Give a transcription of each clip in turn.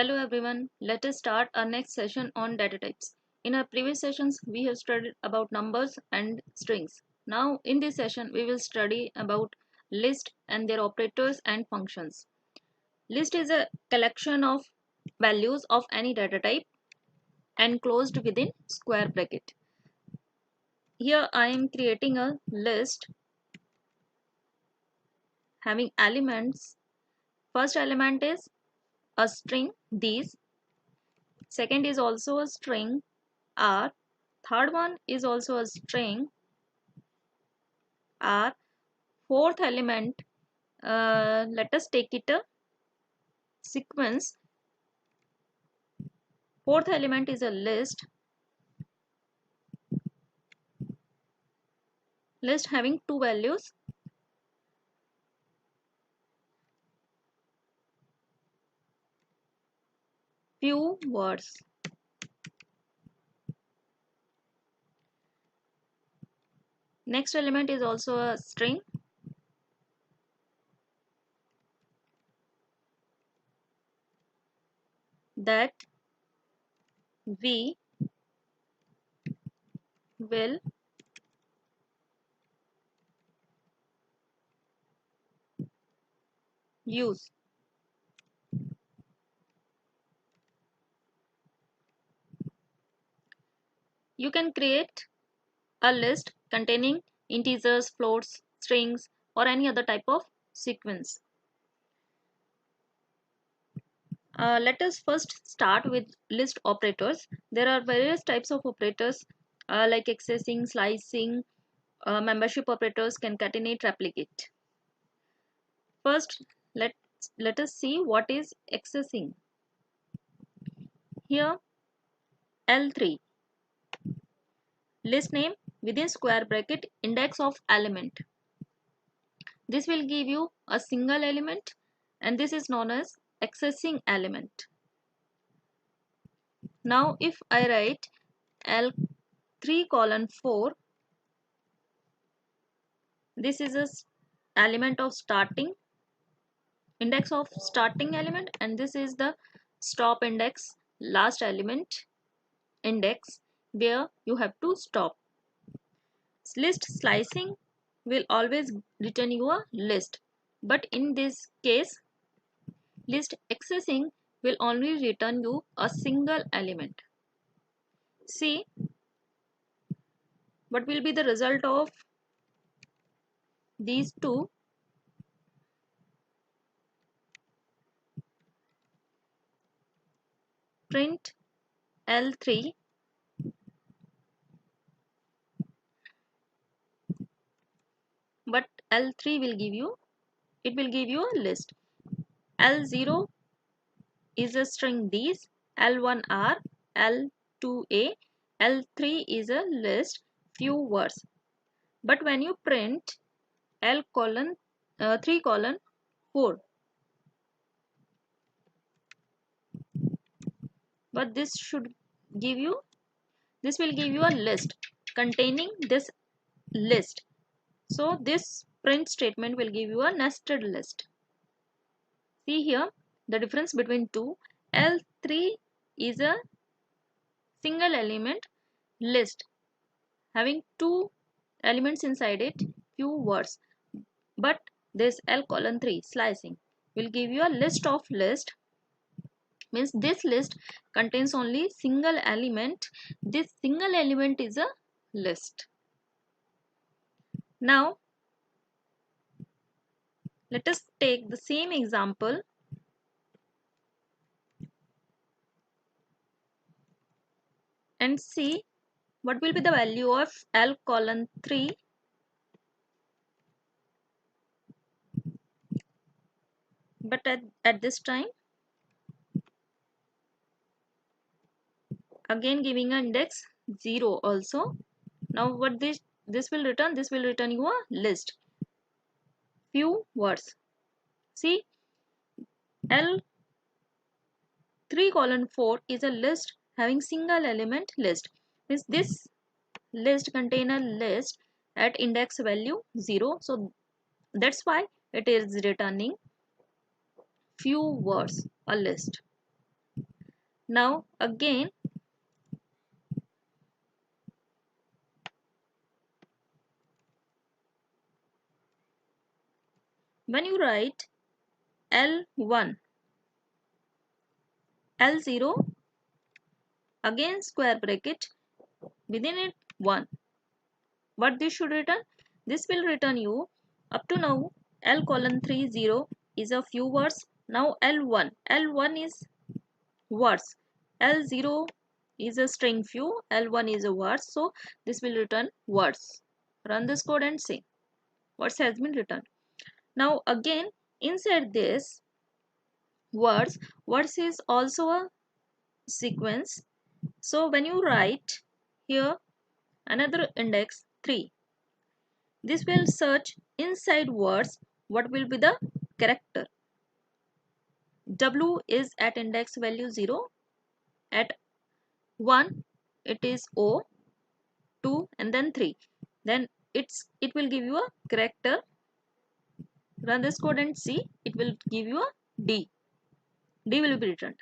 Hello everyone, let us start our next session on data types. In our previous sessions, we have studied about numbers and strings. Now in this session, we will study about list and their operators and functions. List is a collection of values of any data type enclosed within square bracket. Here I am creating a list having elements. First element is a string, these. Second is also a string, r. Third one is also a string, r. Fourth element, let us take it a sequence. Fourth element is a list having two values. Few words. Next element is also a string. That we will use. You can create a list containing integers, floats, strings, or any other type of sequence. Let us first start with list operators. There are various types of operators like accessing, slicing, membership operators, concatenate, replicate. First, let us see what is accessing. Here, L3, list name within square bracket index of element. This will give you a single element, and this is known as accessing element. Now, if I write L3 colon 4, this is a element of starting, index of starting element, and this is the stop index, last element index where you have to stop. List slicing will always return you a list, but in this case list accessing will only return you a single element. See what will be the result of these two. Print L3 but L3 will give you, it will give you a list. L0 is a string these, L1R, L2A, L3 is a list few words. But when you print L colon 3 colon 4, but this will give you a list containing this list. So this print statement will give you a nested list. See here the difference between two. L3 is a single element list having two elements inside it, few words. But this L colon 3 slicing will give you a list of list, means this list contains only single element. This single element is a list. Now let us take the same example and see what will be the value of L colon 3 but at this time again giving an index 0 also. Now what this will return, this will return you a list few words. See L3 colon 4 is a list having single element list, means this list contain a list at index value 0, so that's why it is returning few words, a list. Now again, when you write L1, L0, again square bracket, within it 1, what this should return? This will return you up to now L colon 3 0 is a few words. Now L1 is words, L0 is a string few, L1 is a word, so this will return words. Run this code and see what has been returned. Now again, inside this words is also a sequence. So when you write here another index 3, this will search inside words what will be the character. W is at index value 0, at 1 it is O, 2 and then 3. Then it will give you a character. Run this code and see, it will give you a D. D will be returned.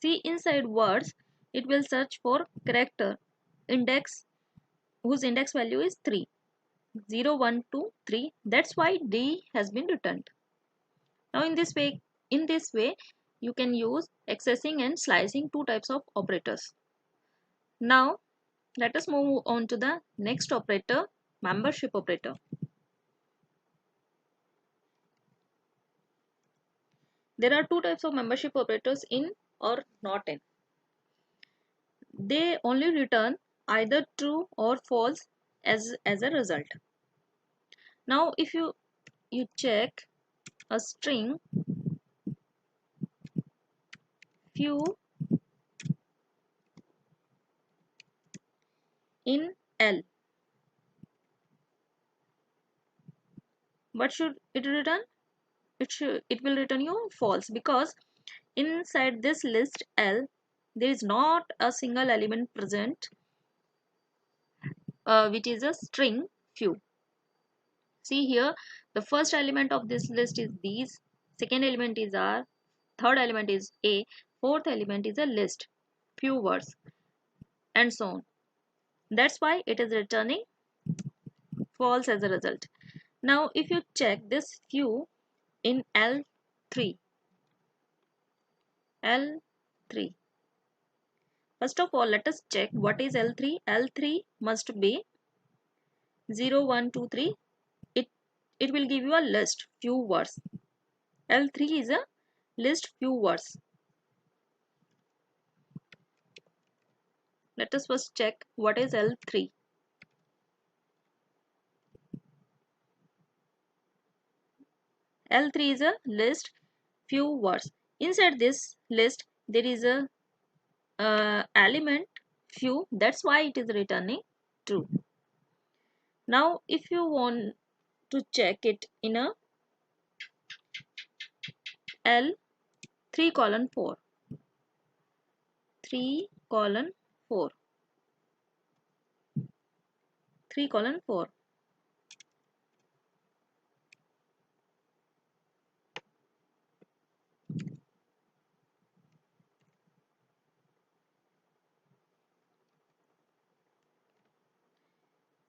See, inside words it will search for character index whose index value is 3. 0, 1, 2, 3. That's why D has been returned. Now in this way you can use accessing and slicing two types of operators. Now let us move on to the next operator, membership operator. There are two types of membership operators, in or not in. They only return either true or false as a result. Now if you check a string few in L, what should it return? It will return you false, because inside this list L there is not a single element present which is a string few. See here, the first element of this list is these, second element is R, third element is A, fourth element is a list, few words, and so on. That's why it is returning false as a result. Now if you check this few in L3, first of all let us check what is L3. L3 must be 0, 1, 2, 3. It will give you a list few words. L3 is a list few words. Let us first check what is L3. L3 is a list few words. Inside this list there is a element few, that's why it is returning true. Now if you want to check it in a L3 colon 4, 3 colon 4, 3 colon 4,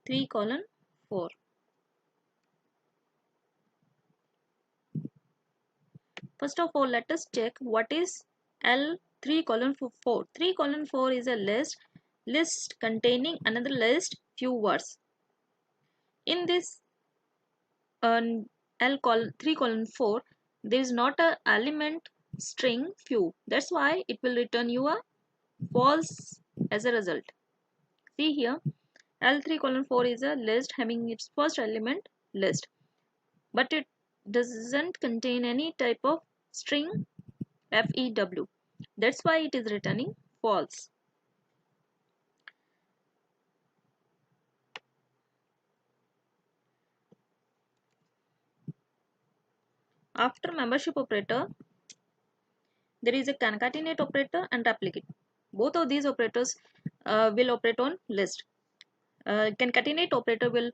three colon 4. First of all let us check what is L3 colon 4. 3 colon 4 is a list containing another list few words. In this L colon 3 colon 4 there is not a element string few, that's why it will return you a false as a result. See here, L3 colon 4 is a list having its first element list, but it doesn't contain any type of string few, that's why it is returning false. After membership operator there is a concatenate operator and replicate. Both of these operators will operate on list. Concatenate operator will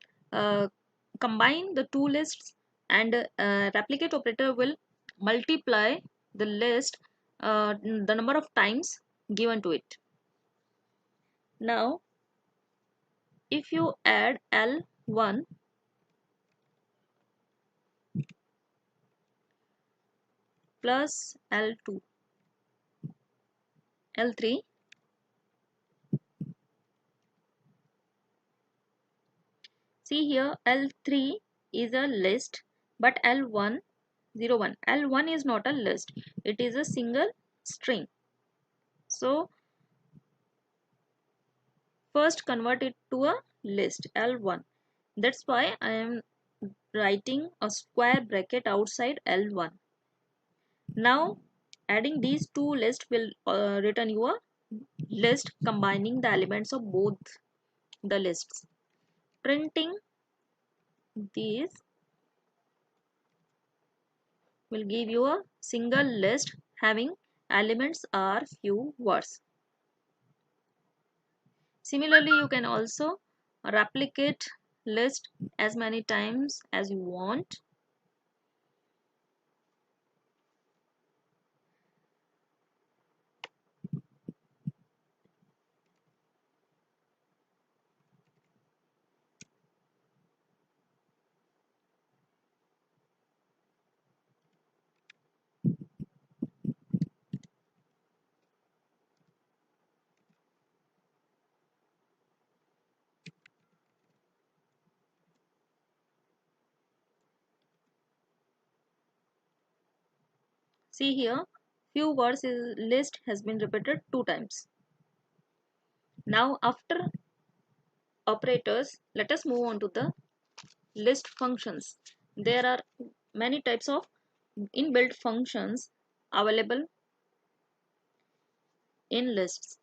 combine the two lists, and replicate operator will multiply the list the number of times given to it. Now if you add L1 plus L2, L3, see here L3 is a list, but L1 01, L1 is not a list, it is a single string. So first convert it to a list L1. That's why I am writing a square bracket outside L1. Now adding these two lists will return you a list combining the elements of both the lists. Printing these will give you a single list having elements or few words. Similarly, you can also replicate list as many times as you want. See here, few words list has been repeated 2 times. Now after operators, let us move on to the list functions. There are many types of inbuilt functions available in lists.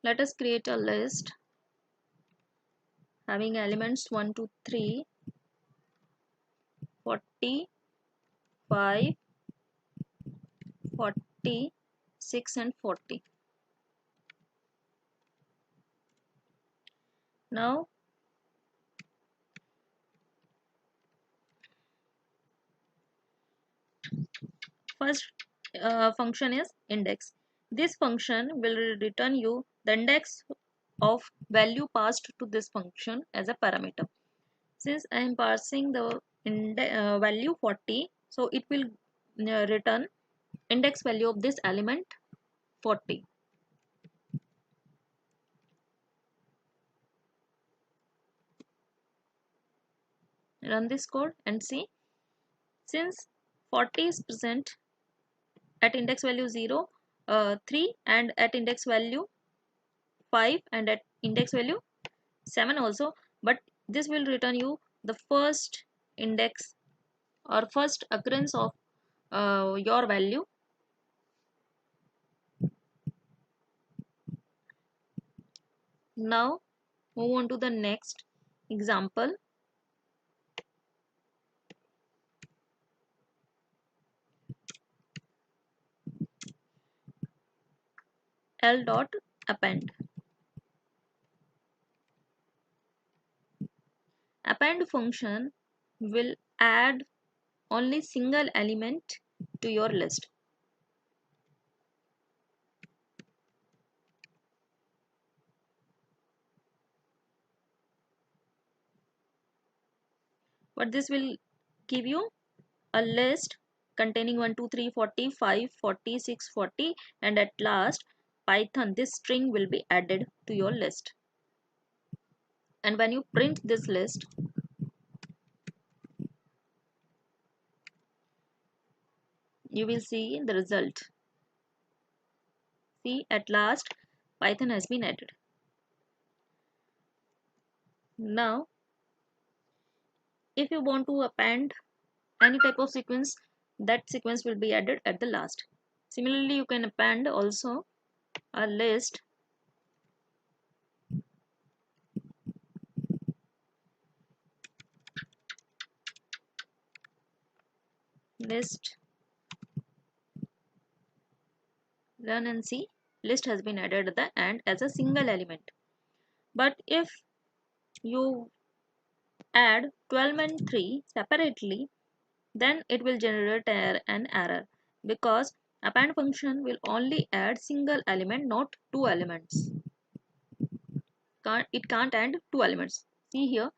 Let us create a list having elements 1, 2, 3, 40, 5, 40, 6 and 40. Now first function is index. This function will return you the index of value passed to this function as a parameter. Since I am passing the value 40, so it will return index value of this element 40. Run this code and see. Since 40 is present at index value 0, 3, and at index value 5, and at index value 7 also, but this will return you the first index or first occurrence of your value. Now move on to the next example. L dot append. Append function will add only single element to your list. But this will give you a list containing 1, 2, 3, 40, 5, 40, 6, 40, and at last Python, this string will be added to your list. And when you print this list, you will see the result. See, at last Python has been added. Now if you want to append any type of sequence, that sequence will be added at the last. Similarly, you can append also a list list, run and see, list has been added at the end as a single element. But if you add 12 and 3 separately, then it will generate an error, because append function will only add single element, not two elements. It can't add two elements. See here,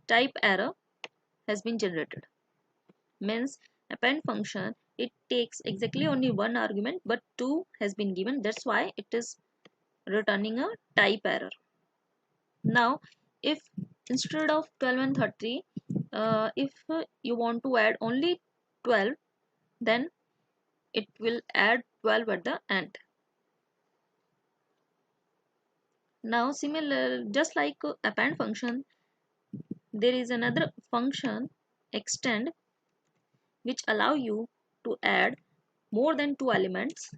type error has been generated. Means append function, it takes exactly only one argument, but two has been given. That's why it is returning a type error. Now, if instead of 12 and 30, if you want to add only 12, then it will add 12 at the end. Now, similar, just like append function, there is another function extend, which allow you to add more than two elements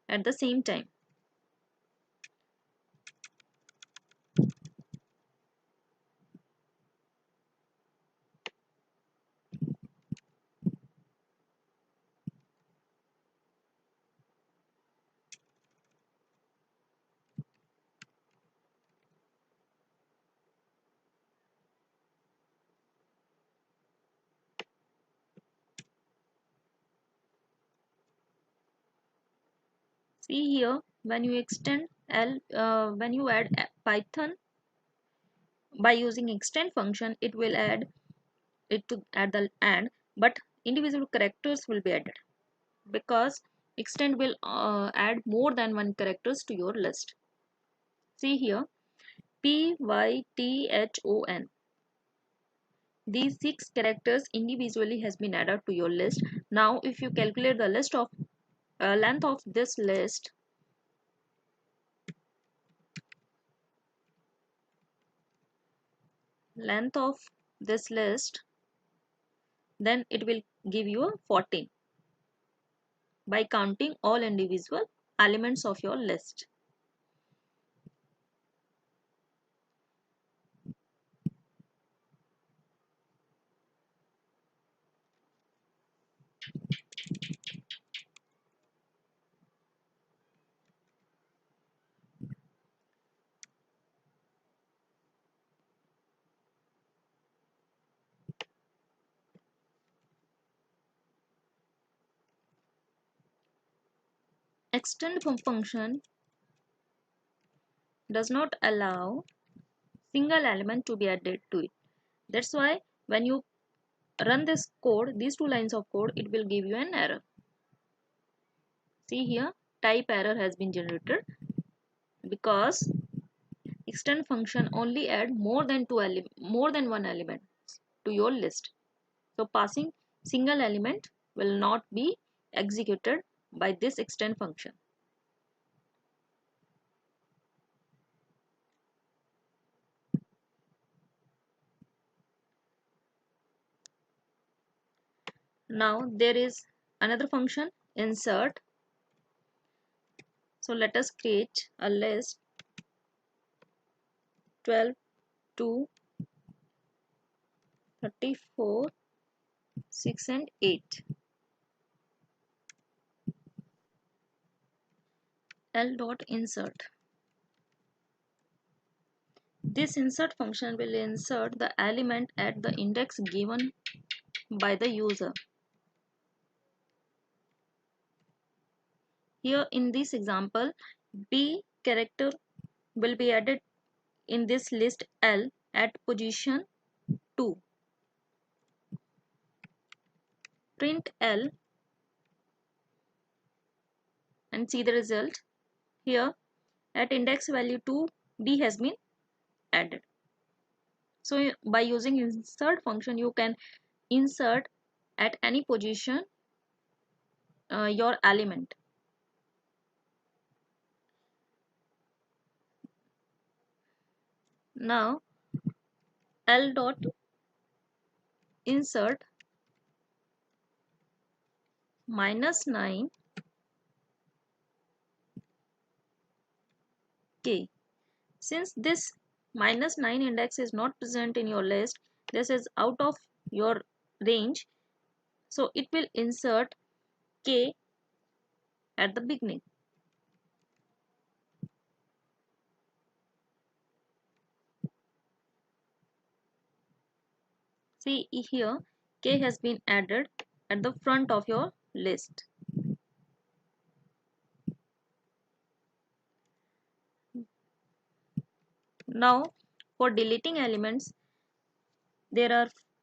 at the same time. See here, when you extend when you add Python by using extend function, it will add it to at the end, but individual characters will be added, because extend will add more than one characters to your list. See here, Python. These 6 characters individually has been added to your list. Now, if you calculate the list of length of this list, then it will give you a 14 by counting all individual elements of your list. Extend function does not allow single element to be added to it. That's why when you run this code, these two lines of code, it will give you an error. See here, type error has been generated, because extend function only add more than one element to your list. So passing single element will not be executed by this extend function. Now there is another function, insert. So let us create a list 12 to 34, 6 and 8. L dot insert. This insert function will insert the element at the index given by the user. Here in this example, B character will be added in this list L at position 2. Print L and see the result. Here at index value 2, B has been added. So by using insert function, you can insert at any position your element. Now L dot insert -9 k. Since this -9 index is not present in your list, this is out of your range, So it will insert k at the beginning. See here, k has been added at the front of your list. Now for deleting elements, there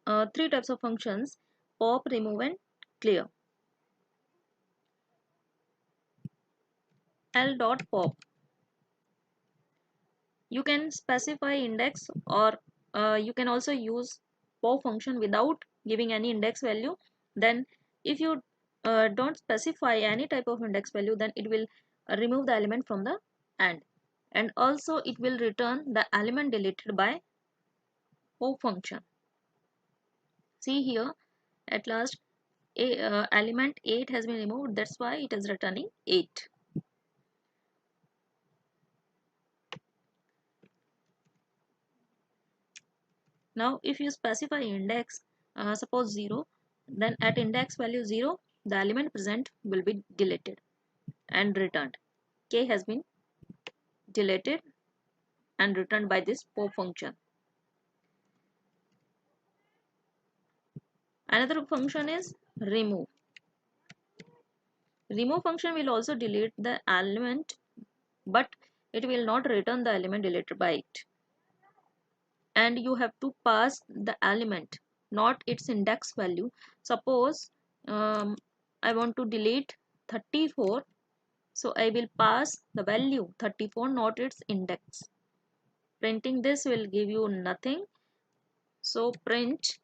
are three types of functions: pop, remove and clear. L.pop, you can specify index, or you can also use pop function without giving any index value. Then if you don't specify any type of index value, then it will remove the element from the end, and also it will return the element deleted by pop function. See here, at last element 8 has been removed, that's why it is returning 8. Now if you specify index, suppose 0, then at index value 0 the element present will be deleted and returned. K has been deleted and returned by this pop function. Another function is remove. Remove function will also delete the element, but it will not return the element deleted by it. And you have to pass the element, not its index value. Suppose I want to delete 34, so I will pass the value 34, not its index. Printing this will give you nothing, so print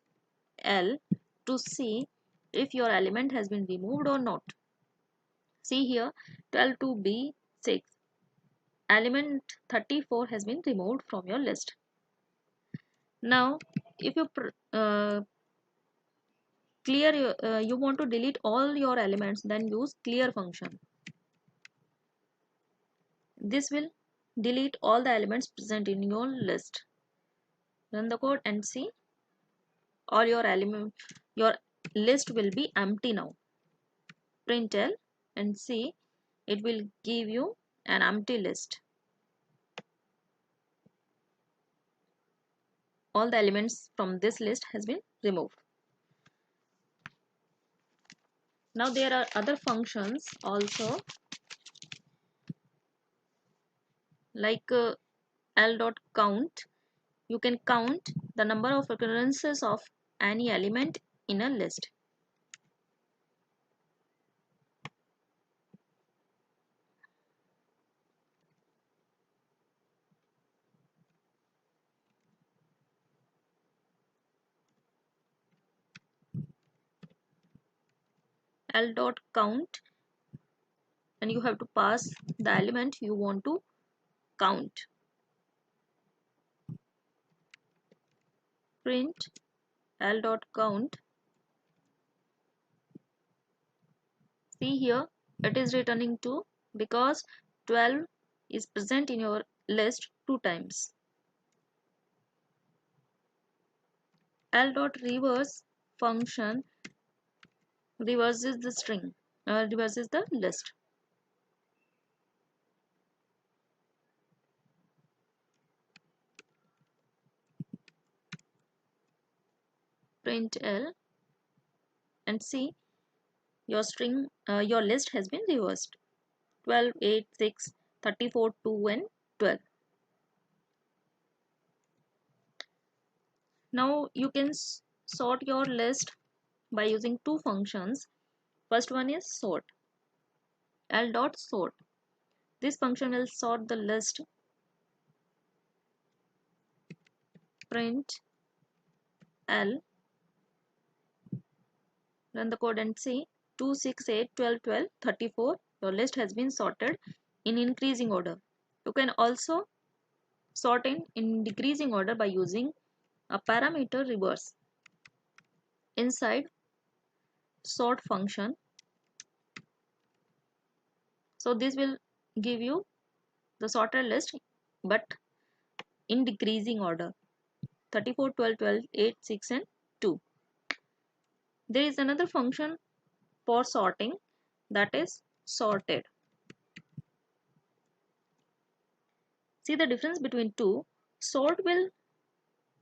L to see if your element has been removed or not. See here, 12 to B6, element 34 has been removed from your list. Now if you you want to delete all your elements, then use clear function. This will delete all the elements present in your list. Run the code and see, all your list will be empty now. Print L and see, it will give you an empty list. All the elements from this list has been removed. Now there are other functions also, like L.count. You can count the number of occurrences of any element in a list. L.count, and you have to pass the element you want to count. Print L.count. See here, it is returning 2 because 12 is present in your list 2 times. L.reverse function reverses the string, reverses the list. Print L and see, your string, your list has been reversed. 12, 8, 6, 34, 2 and 12. Now you can sort your list by using two functions. First one is sort. L.sort. This function will sort the list. Print L. Run the code and see, 2, 6, 8, 12, 12, 34. Your list has been sorted in increasing order. You can also sort in decreasing order by using a parameter reverse inside sort function. So this will give you the sorted list but in decreasing order: 34, 12, 12, 8, 6 and 2. There is another function for sorting, that is sorted. See the difference between two. Sort will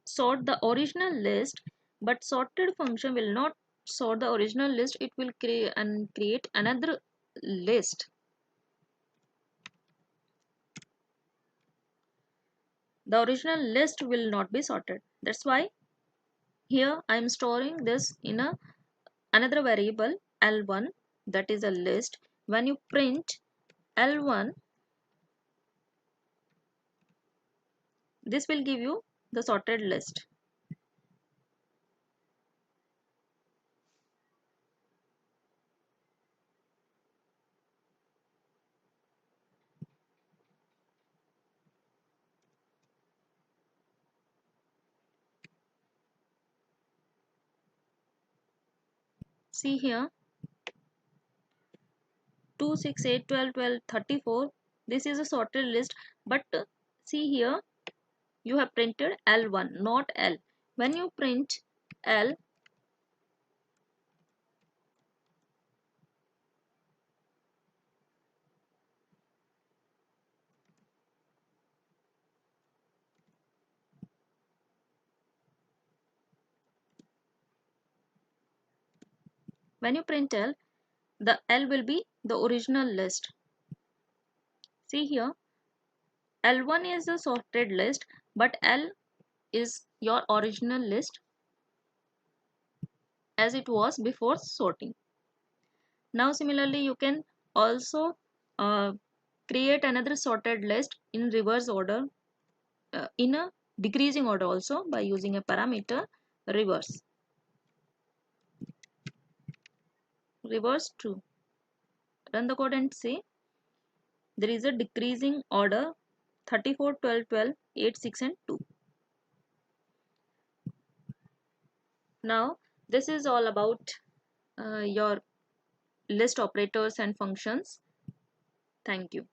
sort the original list, but sorted function will not sort the original list. It will create another list. The original list will not be sorted. That's why here I am storing this in another variable L1, that is a list. When you print L1, this will give you the sorted list. See here 2, 6, 8, 12, 12, 34. This is a sorted list, but see here you have printed L1, not L. When you print L, when you print L, the L will be the original list. See here L1 is the sorted list, but L is your original list as it was before sorting. Now similarly you can also uh, create another sorted list in reverse order, in a decreasing order also, by using a parameter reverse. Reverse true. Run the code and see there is a decreasing order 34, 12, 12, 8, 6 and 2. Now this is all about your list operators and functions. Thank you.